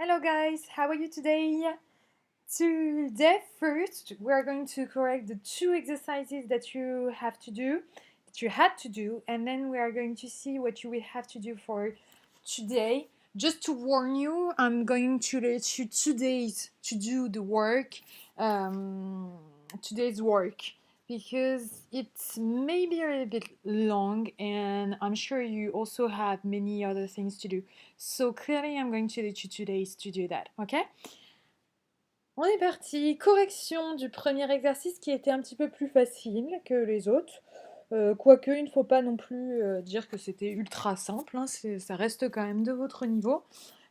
Hello guys, how are you today? Today first we are going to correct the two exercises that you have to do, that you had to do, and then we are going to see what you will have to do for today. Just to warn you, I'm going to let you 2 days to do the work, today's work, because it's maybe a little bit long and I'm sure you also have many other things to do. So clearly I'm going to let you 2 days to do that, okay? On est parti. Correction du premier exercice qui était un petit peu plus facile que les autres. Quoique, il ne faut pas non plus dire que c'était ultra simple, hein, ça reste quand même de votre niveau.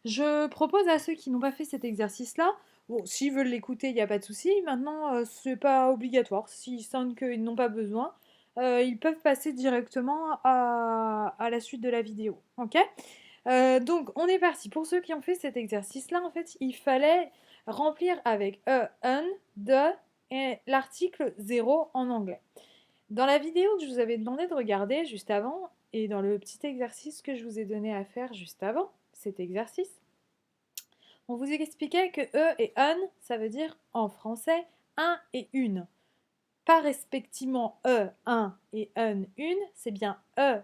Je propose à ceux qui n'ont pas fait cet exercice-là, bon, s'ils veulent l'écouter, il n'y a pas de souci. Maintenant, c'est pas obligatoire. S'ils sentent qu'ils n'ont pas besoin, ils peuvent passer directement à la suite de la vidéo. Ok? Donc, on est parti. Pour ceux qui ont fait cet exercice-là, en fait, il fallait remplir avec un, de et l'article 0 en anglais. Dans la vidéo que je vous avais demandé de regarder juste avant, et dans le petit exercice que je vous ai donné à faire juste avant cet exercice, on vous expliquait que et un, ça veut dire en français un et une. Pas respectivement un et une, c'est bien un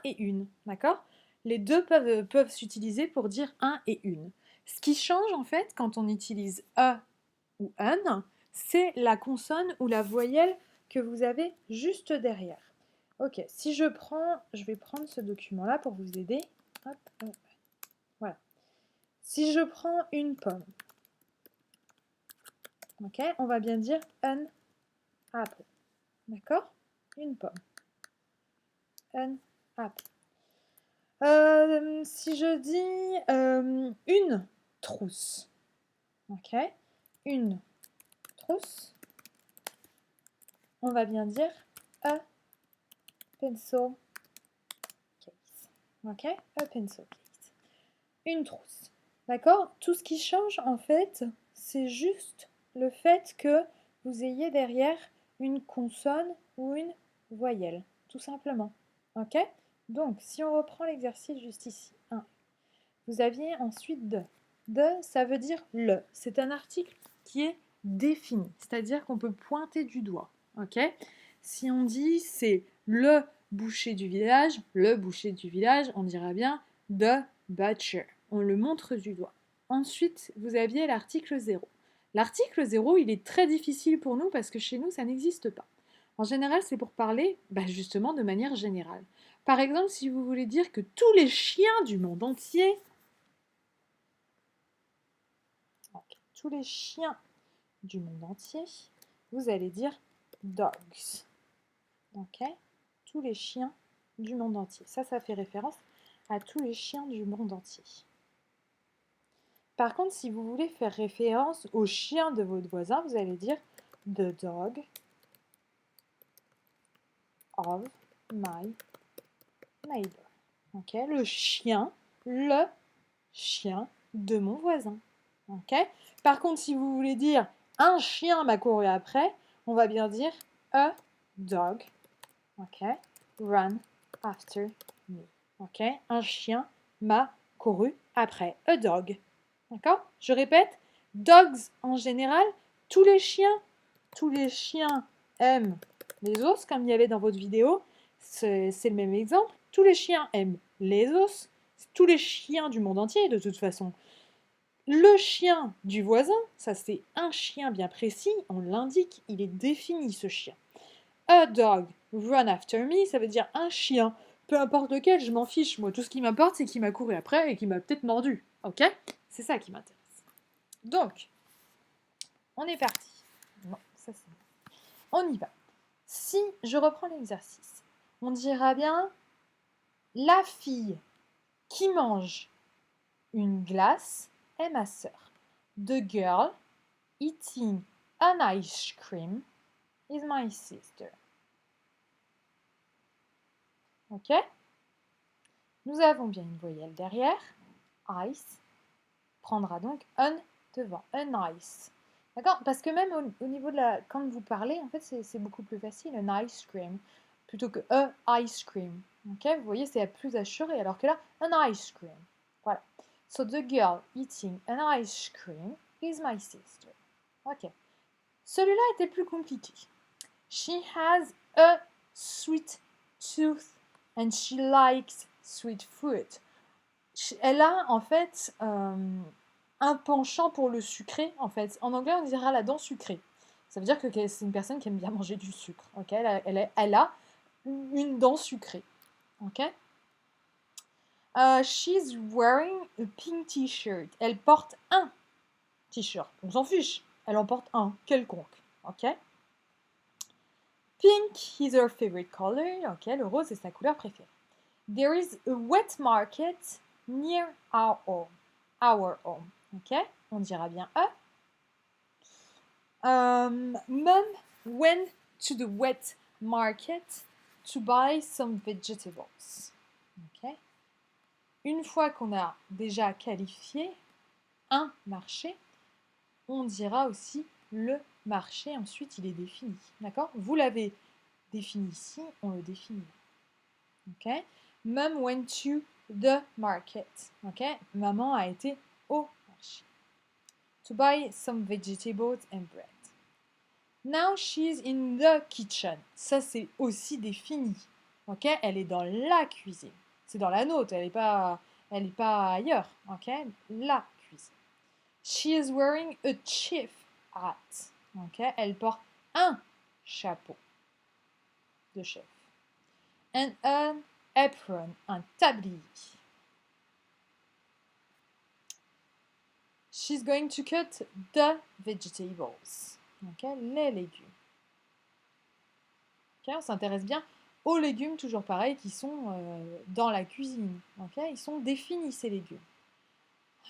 et une, d'accord? Les deux peuvent s'utiliser pour dire un et une. Ce qui change en fait quand on utilise ou un, c'est la consonne ou la voyelle que vous avez juste derrière. Ok, si je vais prendre ce document-là pour vous aider. Hop, hop. Voilà. Si je prends une pomme, ok, on va bien dire an apple. D'accord? Une pomme. An apple. Si je dis une trousse, ok, une trousse, on va bien dire a pencil case, ok, a pencil case, une trousse, d'accord. Tout ce qui change en fait, c'est juste le fait que vous ayez derrière une consonne ou une voyelle, tout simplement, ok. Donc, si on reprend l'exercice juste ici, 1. Vous aviez ensuite de. De, ça veut dire le. C'est un article qui est défini, c'est-à-dire qu'on peut pointer du doigt. Ok. Si on dit c'est le boucher du village, on dira bien the butcher. On le montre du doigt. Ensuite, vous aviez l'article 0. L'article 0, il est très difficile pour nous parce que chez nous, ça n'existe pas. En général, c'est pour parler justement de manière générale. Par exemple, si vous voulez dire que tous les chiens du monde entier, tous les chiens du monde entier, vous allez dire dogs. Ok? Tous les chiens du monde entier. Ça fait référence à tous les chiens du monde entier. Par contre, si vous voulez faire référence aux chiens de votre voisin, vous allez dire the dog of my neighbor. Ok? Le chien de mon voisin. Ok? Par contre, si vous voulez dire un chien m'a couru après, on va bien dire a dog, ok, run after me. Ok? Un chien m'a couru après. A dog. D'accord? Je répète, dogs en général, tous les chiens aiment les os, comme il y avait dans votre vidéo. C'est le même exemple. Tous les chiens aiment les os. Tous les chiens du monde entier, de toute façon. Le chien du voisin, ça c'est un chien bien précis, on l'indique, il est défini ce chien. A dog run after me, ça veut dire un chien, peu importe lequel, je m'en fiche, moi tout ce qui m'importe c'est qu'il m'a couru après et qu'il m'a peut-être mordu, ok? C'est ça qui m'intéresse. Donc, on est parti. Bon, ça c'est bon. On y va. Si je reprends l'exercice, on dira bien la fille qui mange une glace est ma sœur. The girl eating an ice cream is my sister. Ok? Nous avons bien une voyelle derrière. Ice prendra donc un devant. An ice. D'accord? Parce que même au niveau de la... Quand vous parlez, en fait, c'est beaucoup plus facile. An ice cream plutôt que a ice cream. Ok? Vous voyez, c'est plus assuré. Alors que là, an ice cream. Voilà. So the girl eating an ice cream is my sister. Ok. Celui-là était plus compliqué. She has a sweet tooth and she likes sweet fruit. Elle a en fait un penchant pour le sucré. En fait, en anglais on dira la dent sucrée. Ça veut dire que c'est une personne qui aime bien manger du sucre. Ok, elle a une dent sucrée. Ok. She's wearing a pink t-shirt. Elle porte un t-shirt. On s'en fiche. Elle en porte un quelconque. Ok. Pink is her favorite color. Ok, le rose est sa couleur préférée. There is a wet market near our home. Our home. Ok, on dira bien a. Mom went to the wet market to buy some vegetables. Ok. Une fois qu'on a déjà qualifié un marché, on dira aussi le marché. Ensuite, il est défini. D'accord? Vous l'avez défini ici, on le définit. Ok? Mom went to the market. Ok? Maman a été au marché. To buy some vegetables and bread. Now she's in the kitchen. Ça, c'est aussi défini. Ok? Elle est dans la cuisine. C'est dans la nôtre, elle n'est pas ailleurs. Ok? La cuisine. She is wearing a chief hat. Ok? Elle porte un chapeau de chef. And an apron, un tablier. She's going to cut the vegetables. Okay, les légumes. Okay, on s'intéresse bien aux légumes, toujours pareil, qui sont dans la cuisine. Okay, ils sont définis, ces légumes.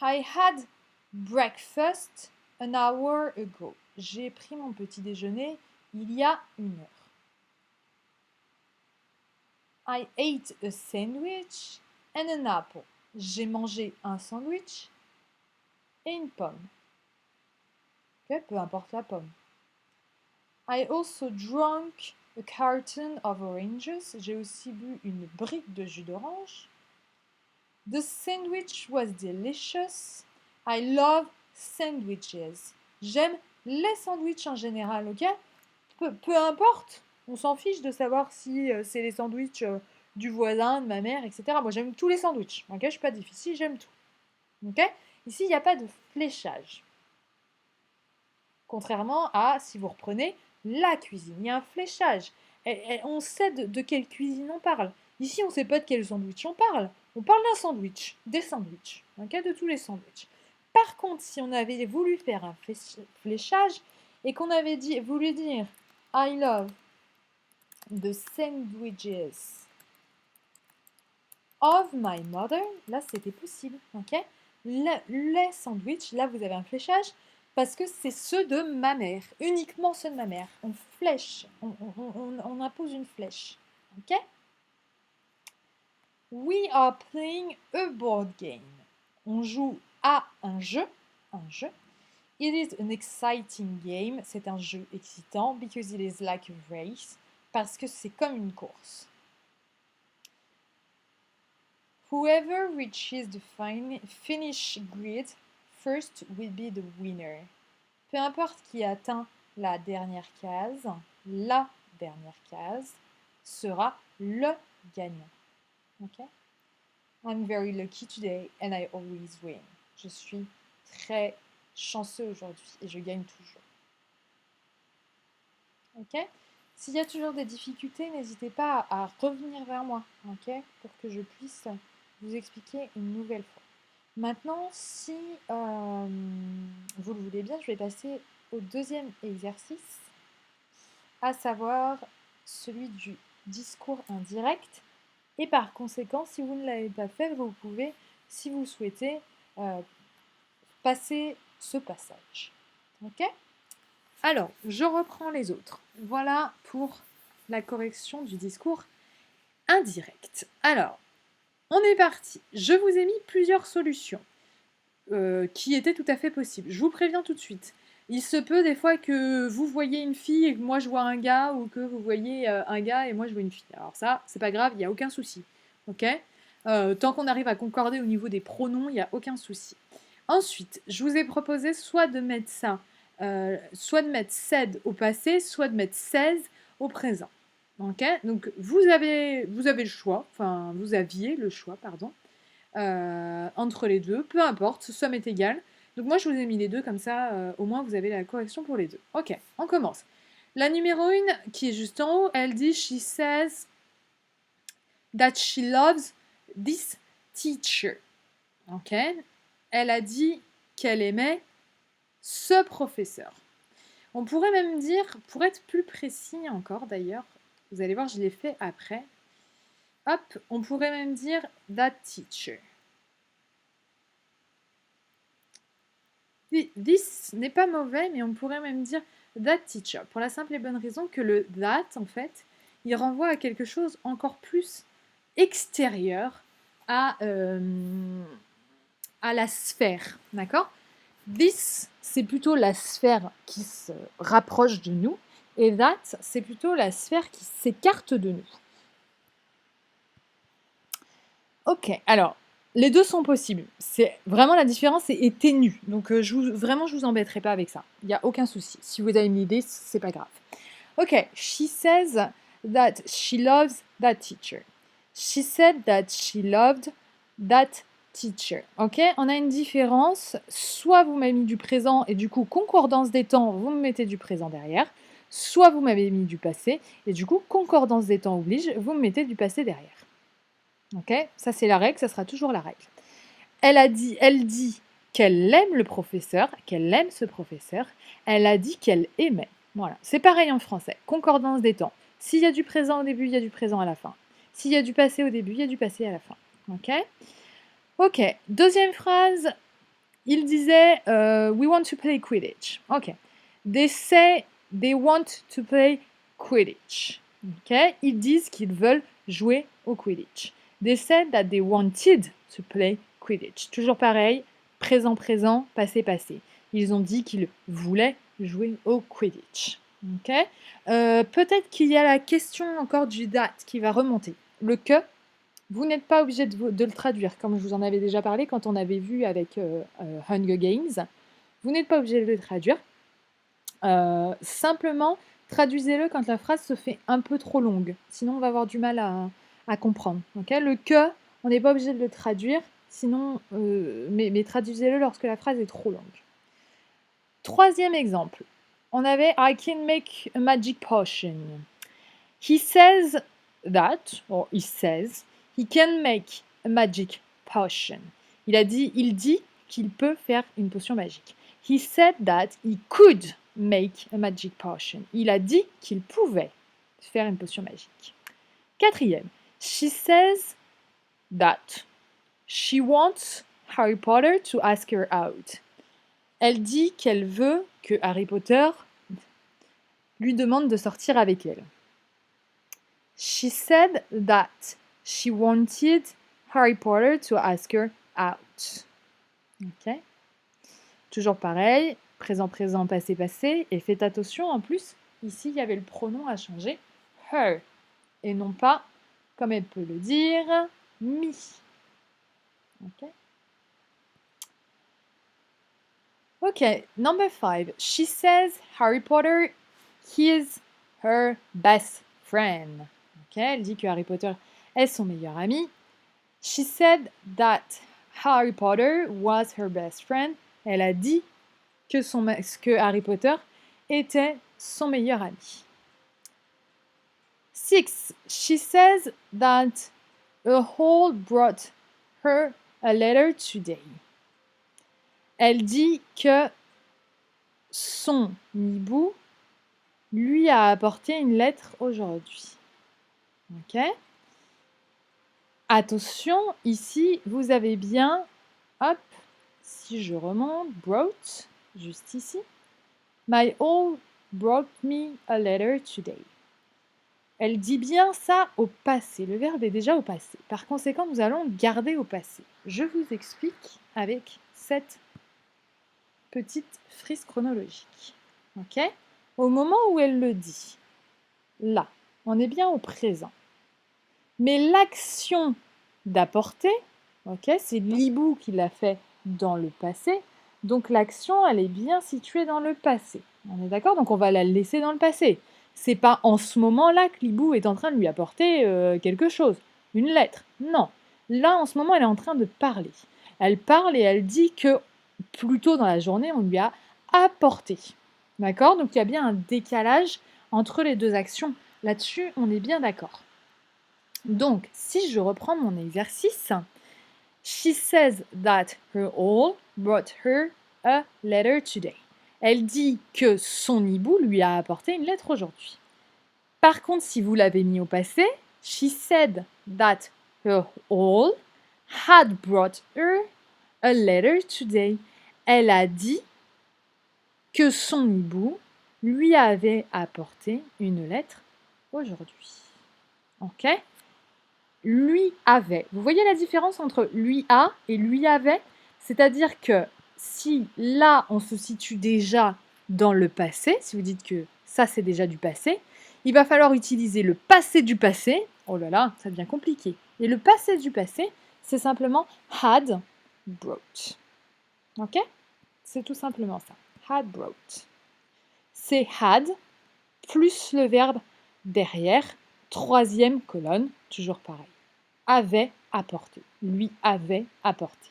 I had breakfast an hour ago. J'ai pris mon petit déjeuner il y a une heure. I ate a sandwich and an apple. J'ai mangé un sandwich et une pomme. Okay, peu importe la pomme. I also drank a carton of oranges. J'ai aussi bu une brique de jus d'orange. The sandwich was delicious. I love sandwiches. J'aime les sandwichs en général, ok? Peu importe, on s'en fiche de savoir si c'est les sandwichs du voisin, de ma mère, etc. Moi, j'aime tous les sandwichs, ok? Je suis pas difficile, j'aime tout. Ok? Ici, il n'y a pas de fléchage. Contrairement à, si vous reprenez, la cuisine. Il y a un fléchage. On sait de quelle cuisine on parle. Ici, on ne sait pas de quel sandwich on parle. On parle d'un sandwich, des sandwichs, de tous les sandwichs. Par contre, si on avait voulu faire un fléchage et qu'on avait voulu dire I love the sandwiches of my mother, là c'était possible. Les sandwichs, là vous avez un fléchage. Parce que c'est ceux de ma mère, uniquement ceux de ma mère. On flèche, on impose une flèche. Ok? We are playing a board game. On joue à un jeu. It is an exciting game. C'est un jeu excitant because it is like a race. Parce que c'est comme une course. Whoever reaches the finish grid first will be the winner. Peu importe qui atteint la dernière case sera le gagnant. Ok? I'm very lucky today and I always win. Je suis très chanceux aujourd'hui et je gagne toujours. Ok? S'il y a toujours des difficultés, n'hésitez pas à revenir vers moi, ok? Pour que je puisse vous expliquer une nouvelle fois. Maintenant, si vous le voulez bien, je vais passer au deuxième exercice, à savoir celui du discours indirect. Et par conséquent, si vous ne l'avez pas fait, vous pouvez, si vous souhaitez, passer ce passage. Ok? Alors, je reprends les autres. Voilà pour la correction du discours indirect. Alors, on est parti. Je vous ai mis plusieurs solutions qui étaient tout à fait possibles. Je vous préviens tout de suite. Il se peut des fois que vous voyez une fille et que moi je vois un gars, ou que vous voyez un gars et moi je vois une fille. Alors ça, c'est pas grave, il n'y a aucun souci. Ok? Tant qu'on arrive à concorder au niveau des pronoms, il n'y a aucun souci. Ensuite, je vous ai proposé soit de mettre ça, soit de mettre said au passé, soit de mettre says au présent. Ok? Donc vous avez le choix, enfin vous aviez le choix, pardon, entre les deux, peu importe, ça m'est égal. Donc moi je vous ai mis les deux comme ça, au moins vous avez la correction pour les deux. Ok, on commence. La numéro 1, qui est juste en haut, elle dit she says that she loves this teacher. Ok? Elle a dit qu'elle aimait ce professeur. On pourrait même dire, pour être plus précis encore d'ailleurs, vous allez voir, je l'ai fait après. Hop, on pourrait même dire that teacher. This n'est pas mauvais, mais on pourrait même dire that teacher, pour la simple et bonne raison que le that, en fait, il renvoie à quelque chose encore plus extérieur à la sphère, d'accord? This, c'est plutôt la sphère qui se rapproche de nous, et that, c'est plutôt la sphère qui s'écarte de nous. Ok, alors, les deux sont possibles. C'est vraiment la différence est ténue. Donc, vraiment, je vous embêterai pas avec ça. Il n'y a aucun souci. Si vous avez une idée, c'est pas grave. Ok, she says that she loves that teacher. She said that she loved that teacher. Ok, on a une différence. Soit vous m'avez mis du présent et du coup, concordance des temps, vous me mettez du présent derrière. Soit vous m'avez mis du passé et du coup, concordance des temps oblige, vous me mettez du passé derrière. Ok, ça c'est la règle, ça sera toujours la règle. Elle dit qu'elle aime le professeur, qu'elle aime ce professeur. Elle a dit qu'elle aimait. Voilà, c'est pareil en français. Concordance des temps. S'il y a du présent au début, il y a du présent à la fin. S'il y a du passé au début, il y a du passé à la fin. Ok. Ok. Deuxième phrase. Il disait we want to play Quidditch. Ok. They say they want to play Quidditch. Ok. Ils disent qu'ils veulent jouer au Quidditch. They said that they wanted to play Quidditch. Toujours pareil, présent, présent, passé, passé. Ils ont dit qu'ils voulaient jouer au Quidditch. Ok. Peut-être qu'il y a la question encore du date qui va remonter. Le que, vous n'êtes pas obligé de le traduire, comme je vous en avais déjà parlé quand on avait vu avec Hunger Games. Vous n'êtes pas obligé de le traduire. Simplement, traduisez-le quand la phrase se fait un peu trop longue. Sinon, on va avoir du mal à comprendre. Okay, le que, on n'est pas obligé de le traduire, sinon, mais traduisez-le lorsque la phrase est trop longue. Troisième exemple. On avait I can make a magic potion. He says that, or he says, he can make a magic potion. Il dit qu'il peut faire une potion magique. He said that he could make a magic potion. Il a dit qu'il pouvait faire une potion magique. Quatrième, she says that she wants Harry Potter to ask her out. Elle dit qu'elle veut que Harry Potter lui demande de sortir avec elle. She said that she wanted Harry Potter to ask her out. Ok. Toujours pareil, présent, présent, passé, passé. Et faites attention, en plus, ici, il y avait le pronom à changer, her. Et non pas, comme elle peut le dire, me. Ok. Ok, number 5. She says Harry Potter is her best friend. Ok, elle dit que Harry Potter est son meilleur ami. She said that Harry Potter was her best friend. Elle a dit que Harry Potter était son meilleur ami. 6. She says that a hole brought her a letter today. Elle dit que son hibou lui a apporté une lettre aujourd'hui. Ok? Attention, ici, vous avez bien, hop, si je remonte, brought, juste ici. My owl brought me a letter today. Elle dit bien ça au passé. Le verbe est déjà au passé. Par conséquent, nous allons garder au passé. Je vous explique avec cette petite frise chronologique. Ok? Au moment où elle le dit, là, on est bien au présent. Mais l'action d'apporter. Ok, c'est l'hibou qui l'a fait dans le passé. Donc l'action, elle est bien située dans le passé. On est d'accord? Donc on va la laisser dans le passé. C'est pas en ce moment-là que l'hibou est en train de lui apporter quelque chose, une lettre. Non. Là, en ce moment, elle est en train de parler. Elle parle et elle dit que plus tôt dans la journée, on lui a apporté. D'accord? Donc il y a bien un décalage entre les deux actions. Là-dessus, on est bien d'accord. Donc, si je reprends mon exercice, she says that her owl brought her a letter today. Elle dit que son hibou lui a apporté une lettre aujourd'hui. Par contre, si vous l'avez mis au passé, she said that her owl had brought her a letter today. Elle a dit que son hibou lui avait apporté une lettre aujourd'hui. Ok? Lui avait. Vous voyez la différence entre lui a et lui avait? C'est-à-dire que si là, on se situe déjà dans le passé, si vous dites que ça, c'est déjà du passé, il va falloir utiliser le passé du passé. Oh là là, ça devient compliqué. Et le passé du passé, c'est simplement had brought. Ok? C'est tout simplement ça. Had brought. C'est had plus le verbe derrière, troisième colonne, toujours pareil. Avait apporté. Lui avait apporté.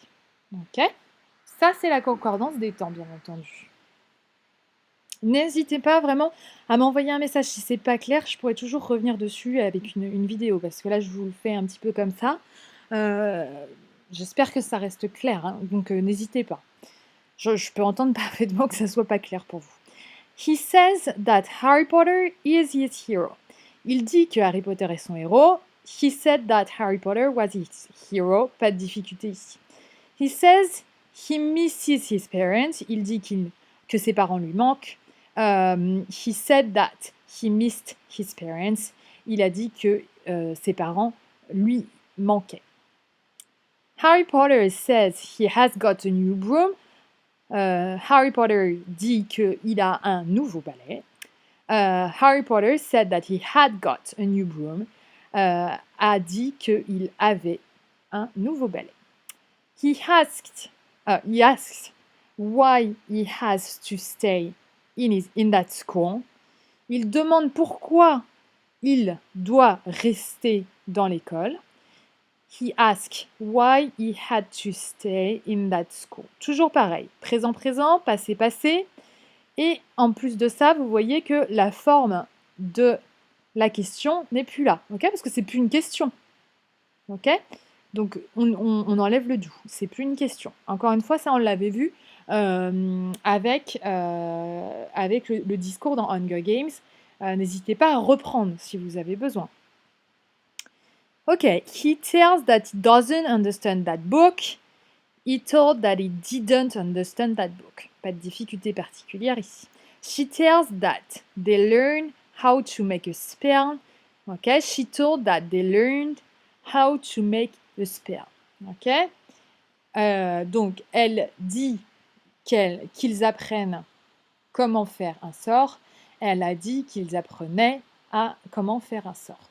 Ok? Ça, c'est la concordance des temps, bien entendu. N'hésitez pas vraiment à m'envoyer un message si c'est pas clair. Je pourrais toujours revenir dessus avec une vidéo parce que là, je vous le fais un petit peu comme ça. J'espère que ça reste clair, hein, donc n'hésitez pas. Je peux entendre parfaitement que ça soit pas clair pour vous. He says that Harry Potter is his hero. Il dit que Harry Potter est son héros. He said that Harry Potter was his hero. Pas de difficulté ici. He says he misses his parents. Il dit que ses parents lui manquent. He said that he missed his parents. Il a dit que ses parents lui manquaient. Harry Potter says he has got a new broom. Harry Potter dit qu'il a un nouveau balai. Harry Potter said that he had got a new broom. A dit qu'il avait un nouveau balai. He asks why he has to stay in that school. Il demande pourquoi il doit rester dans l'école. He asked why he had to stay in that school. Toujours pareil, présent, passé. Et en plus de ça, vous voyez que la forme de la question n'est plus là, ok? Parce que c'est plus une question, ok? Donc on enlève le do, c'est plus une question. Encore une fois, ça on l'avait vu avec le discours dans Hunger Games. N'hésitez pas à reprendre si vous avez besoin. Ok, he tells that he doesn't understand that book. He told that he didn't understand that book. Pas de difficulté particulière ici. She tells that they learn how to make a spell. Ok, she told that they learned how to make a spell. Ok, donc elle dit qu'ils apprennent comment faire un sort. Elle a dit qu'ils apprenaient à comment faire un sort.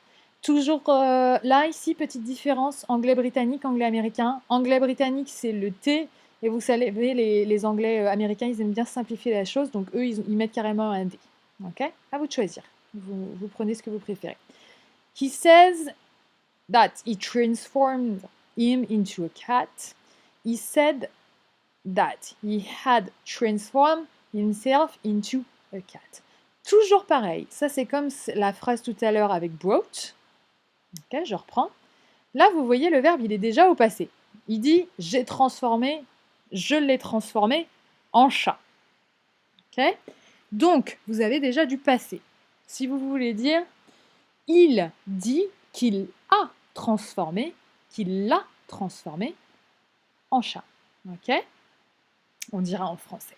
Toujours là, ici, petite différence, anglais-britannique, anglais-américain. Anglais-britannique, c'est le T, et vous savez, les anglais américains, ils aiment bien simplifier la chose, donc eux, ils mettent carrément un D. Ok? À vous de choisir. Vous prenez ce que vous préférez. He says that he transformed him into a cat. He said that he had transformed himself into a cat. Toujours pareil. Ça, c'est comme la phrase tout à l'heure avec brought. Ok, je reprends. Là, vous voyez, le verbe, il est déjà au passé. Il dit « je l'ai transformé en chat ». Ok? Donc, vous avez déjà du passé. Si vous voulez dire « il dit qu'il a transformé, qu'il l'a transformé en chat ». Ok? On dira en français.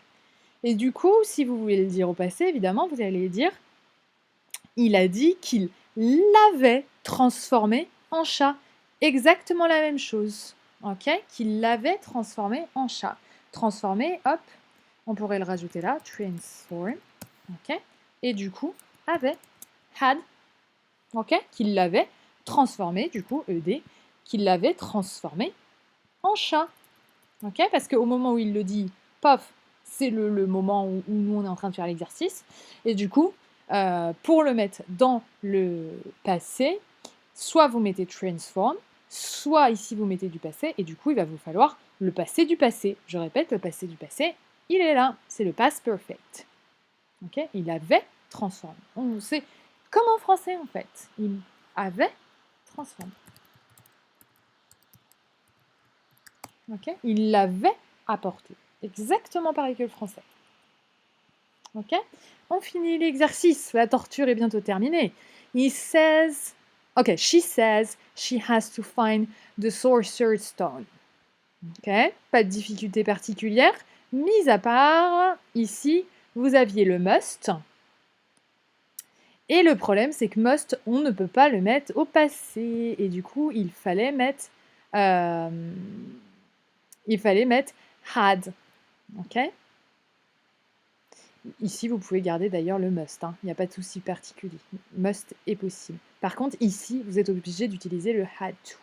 Et du coup, si vous voulez le dire au passé, évidemment, vous allez dire « il a dit qu'il l'avait transformé en chat ». Exactement la même chose, ok? Qu'il l'avait transformé en chat. Transformé, hop, on pourrait le rajouter là, transform, ok? Et du coup, avait, had, ok? Qu'il l'avait transformé, du coup, ED, qu'il l'avait transformé en chat. Ok, parce qu'au moment où il le dit, paf, c'est le moment où nous on est en train de faire l'exercice. Et du coup, pour le mettre dans le passé, soit vous mettez transform, soit ici vous mettez du passé, et du coup il va vous falloir le passé du passé. Je répète, le passé du passé, il est là, c'est le past perfect. Ok, il avait transformé. C'est comme en français en fait. Il avait transformé. Ok, il l'avait apporté. Exactement pareil que le français. Ok, on finit l'exercice. La torture est bientôt terminée. He says, ok, she says she has to find the sorcerer's stone. Ok, pas de difficulté particulière. Mis à part, ici, vous aviez le must. Et le problème, c'est que must, on ne peut pas le mettre au passé. Et du coup, il fallait mettre had. Ok. Ici, vous pouvez garder d'ailleurs le must. Il n'y a pas de souci particulier. Must est possible. Par contre, ici, vous êtes obligé d'utiliser le had to.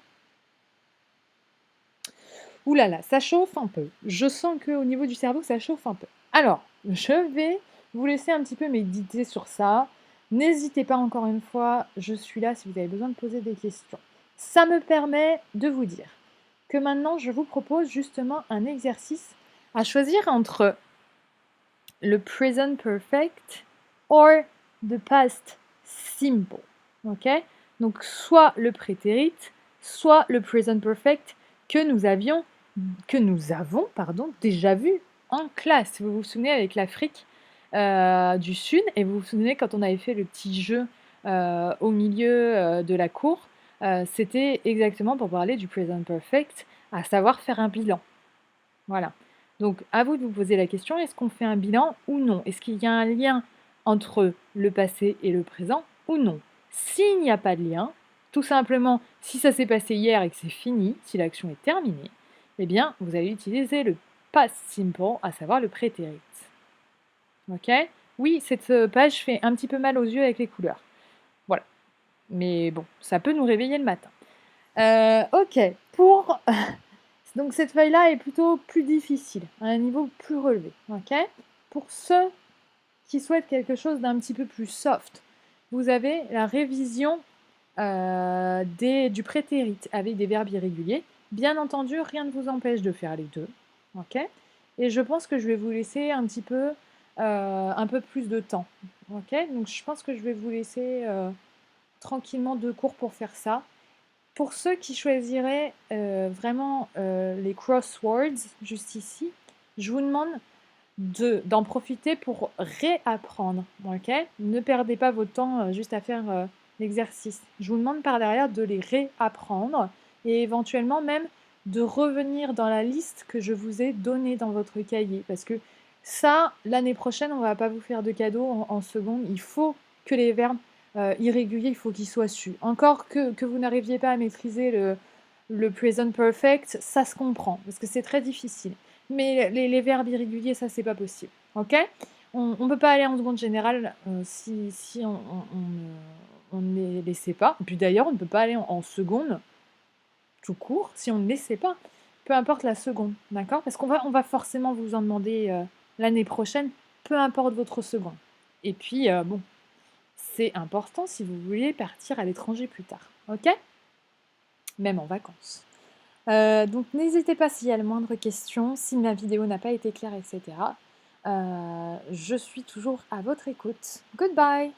Ouh là là, ça chauffe un peu. Je sens qu'au niveau du cerveau, ça chauffe un peu. Alors, je vais vous laisser un petit peu méditer sur ça. N'hésitez pas encore une fois, je suis là si vous avez besoin de poser des questions. Ça me permet de vous dire que maintenant, je vous propose justement un exercice à choisir entre le present perfect or the past simple. Ok? Donc, soit le prétérit, soit le present perfect que nous avons déjà vu en classe. Vous vous souvenez avec l'Afrique du Sud, et vous vous souvenez quand on avait fait le petit jeu au milieu de la cour, c'était exactement pour parler du present perfect, à savoir faire un bilan. Voilà. Donc à vous de vous poser la question, est-ce qu'on fait un bilan ou non? Est-ce qu'il y a un lien entre le passé et le présent ou non? S'il n'y a pas de lien, tout simplement, si ça s'est passé hier et que c'est fini, si l'action est terminée, eh bien, vous allez utiliser le past simple, à savoir le prétérit. Ok? Oui, cette page fait un petit peu mal aux yeux avec les couleurs. Voilà. Mais bon, ça peut nous réveiller le matin. Ok, pour... Donc cette feuille-là est plutôt plus difficile, à un niveau plus relevé. Ok? Pour ceux qui souhaitent quelque chose d'un petit peu plus soft, vous avez la révision du prétérit avec des verbes irréguliers. Bien entendu, rien ne vous empêche de faire les deux. Ok? Et je pense que je vais vous laisser un peu plus de temps. Ok? Donc je pense que je vais vous laisser tranquillement 2 cours pour faire ça. Pour ceux qui choisiraient vraiment les crosswords, juste ici, je vous demande d'en profiter pour réapprendre. Ok? Ne perdez pas votre temps juste à faire l'exercice. Je vous demande par derrière de les réapprendre et éventuellement même de revenir dans la liste que je vous ai donnée dans votre cahier. Parce que ça, l'année prochaine, on ne va pas vous faire de cadeaux en seconde. Il faut que les verbes irrégulier, il faut qu'il soit su. Encore que vous n'arriviez pas à maîtriser le present perfect, ça se comprend, parce que c'est très difficile. Mais les verbes irréguliers, ça, c'est pas possible. Ok? On ne peut pas aller en seconde générale si on ne les sait pas. Et puis d'ailleurs, on ne peut pas aller en seconde tout court si on ne les sait pas. Peu importe la seconde, d'accord? Parce on va forcément vous en demander l'année prochaine, peu importe votre seconde. Et puis, bon, c'est important si vous voulez partir à l'étranger plus tard, ok? Même en vacances. Donc n'hésitez pas s'il y a la moindre question, si ma vidéo n'a pas été claire, etc. Je suis toujours à votre écoute. Goodbye!